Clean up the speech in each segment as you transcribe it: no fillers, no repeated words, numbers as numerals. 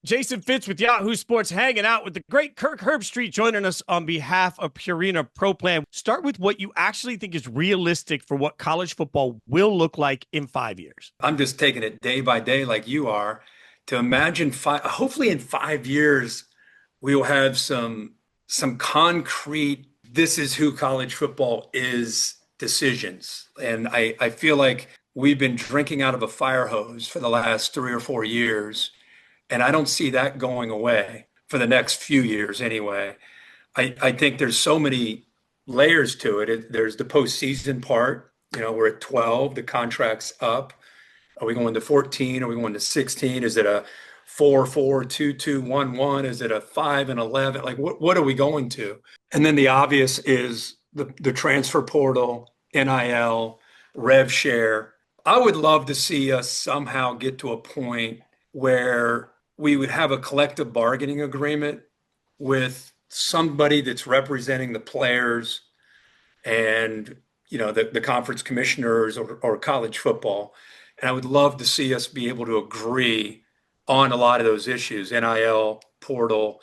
Jason Fitz with Yahoo Sports hanging out with the great Kirk Herbstreit joining us on behalf of Purina Pro Plan. Start with what you actually think is realistic for what college football will look like in 5 years. I'm just taking it day by day like you are to imagine hopefully in 5 years we will have some concrete this is who college football is decisions. And I feel like we've been drinking out of a fire hose for the last 3 or 4 years. And I don't see that going away for the next few years anyway. I think there's so many layers to it. There's the postseason part. We're at 12, the contract's up. Are we going to 14? Are we going to 16? Is it a 4-4, 2-2, 1-1? Is it a 5-11? Like, what are we going to? And then the obvious is the transfer portal, NIL, rev share. I would love to see us somehow get to a point where we would have a collective bargaining agreement with somebody that's representing the players and the conference commissioners or college football. And I would love to see us be able to agree on a lot of those issues, NIL, portal,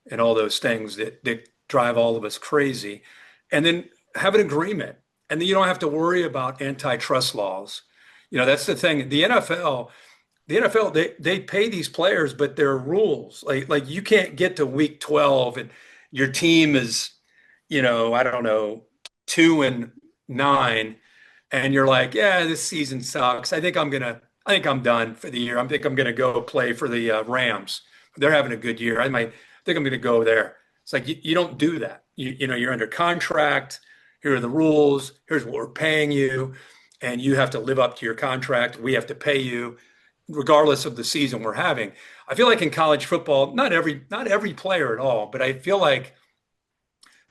and all those things that drive all of us crazy. And then have an agreement. And then you don't have to worry about antitrust laws. That's the thing. The NFL, they pay these players, but there are rules. Like you can't get to week 12 and your team is, I don't know, 2-9, and you're like, yeah, this season sucks. I think I'm done for the year. I think I'm gonna go play for the Rams. They're having a good year. I think I'm gonna go there. It's like you don't do that. You're under contract. Here are the rules. Here's what we're paying you, and you have to live up to your contract. We have to pay you, regardless of the season we're having. I feel like in college football, not every player at all, but I feel like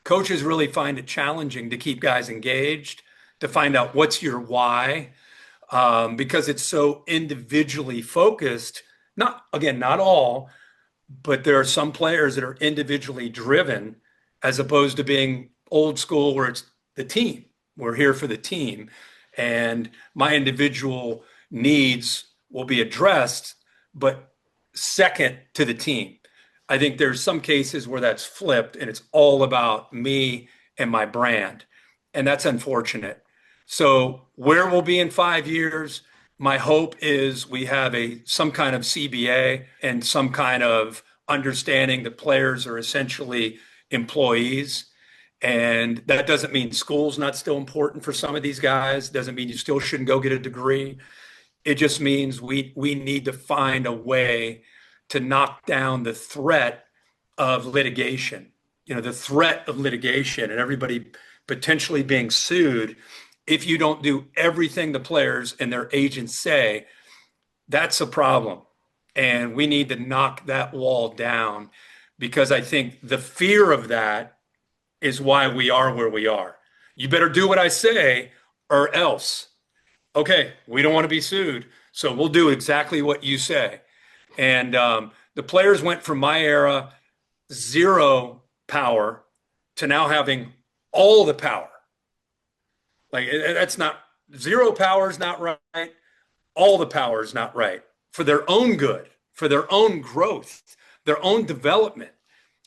coaches really find it challenging to keep guys engaged, to find out what's your why, because it's so individually focused. Not all, but there are some players that are individually driven as opposed to being old school where it's the team. We're here for the team. And my individual needs will be addressed, but second to the team. I think there's some cases where that's flipped and it's all about me and my brand. And that's unfortunate. So where we'll be in 5 years, my hope is we have some kind of CBA and some kind of understanding that players are essentially employees. And that doesn't mean school's not still important for some of these guys. Doesn't mean you still shouldn't go get a degree. It just means we need to find a way to knock down the threat of litigation. The threat of litigation and everybody potentially being sued if you don't do everything the players and their agents say. That's a problem. And we need to knock that wall down, because I think the fear of that is why we are where we are. You better do what I say or else. Okay, we don't want to be sued, so we'll do exactly what you say. And the players went from my era, zero power, to now having all the power. Like, that's not, zero power is not right. All the power is not right for their own good, for their own growth, their own development.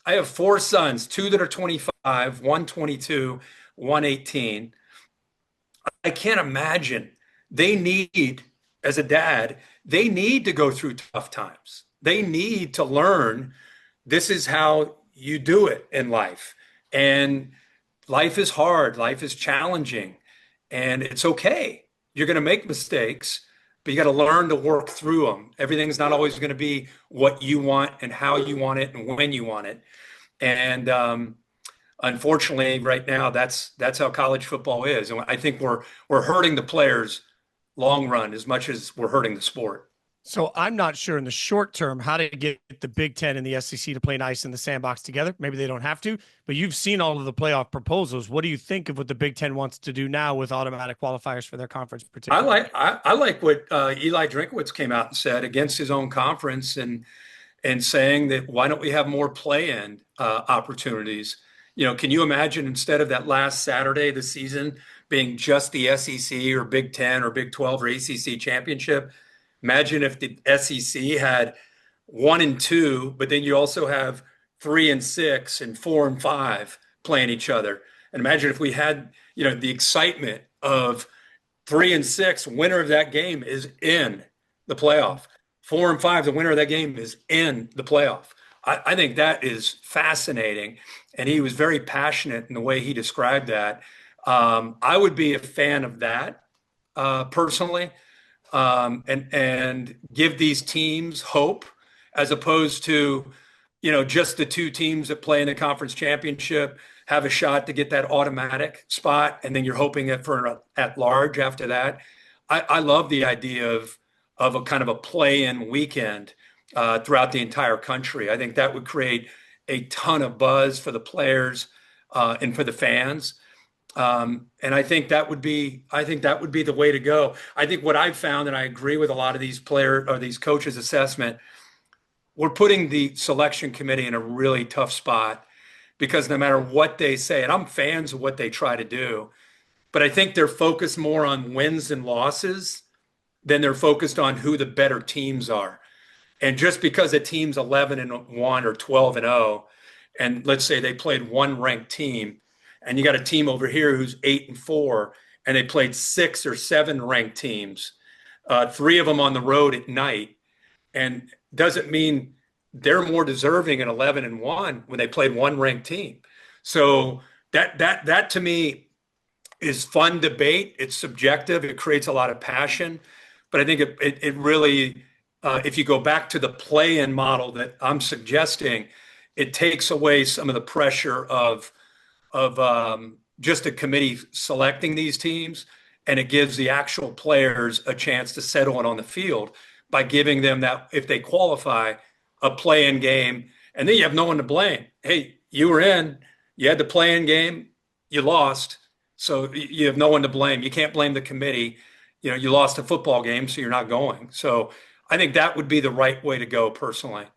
I have 4 sons, 2 that are 25, 1 22, 1 18. I can't imagine. They need, as a dad, they need to go through tough times. They need to learn this is how you do it in life. And life is hard. Life is challenging. And it's okay. You're going to make mistakes, but you got to learn to work through them. Everything's not always going to be what you want and how you want it and when you want it. And unfortunately, right now, that's how college football is. And I think we're hurting the players long run as much as we're hurting the sport. So I'm not sure in the short term how to get the Big Ten and the SEC to play nice in the sandbox together. Maybe they don't have to, but you've seen all of the playoff proposals. What do you think of what the Big Ten wants to do now with automatic qualifiers for their conference? Particularly, I like what Eli Drinkwitz came out and said against his own conference, and saying that why don't we have more play-in opportunities? Can you imagine, instead of that last Saturday of the season being just the SEC or Big Ten or Big 12 or ACC championship? Imagine if the SEC had 1 and 2, but then you also have 3 and 6 and 4 and 5 playing each other. And imagine if we had, the excitement of 3 and 6, winner of that game is in the playoff. 4 and 5, the winner of that game is in the playoff. I think that is fascinating. And he was very passionate in the way he described that. I would be a fan of that personally, and give these teams hope as opposed to, just the 2 teams that play in the conference championship have a shot to get that automatic spot, and then you're hoping it for an at large after that. I love the idea of a kind of a play-in weekend throughout the entire country. I think that would create a ton of buzz for the players and for the fans. And I think that would be the way to go. I think what I've found, and I agree with a lot of these these coaches' assessment, we're putting the selection committee in a really tough spot because no matter what they say, and I'm fans of what they try to do, but I think they're focused more on wins and losses than they're focused on who the better teams are. And just because a team's 11-1 or 12-0, and let's say they played one ranked team, and you got a team over here who's 8-4, and they played 6 or 7 ranked teams, 3 of them on the road at night, and doesn't mean they're more deserving at 11-1 when they played one ranked team. So that to me is fun debate. It's subjective. It creates a lot of passion, but I think it really, if you go back to the play-in model that I'm suggesting, it takes away some of the pressure of just a committee selecting these teams, and it gives the actual players a chance to settle it on the field by giving them that, if they qualify, a play-in game, and then you have no one to blame. Hey, you were in, you had the play-in game, you lost, so you have no one to blame. You can't blame the committee. You lost a football game, so you're not going. So I think that would be the right way to go personally.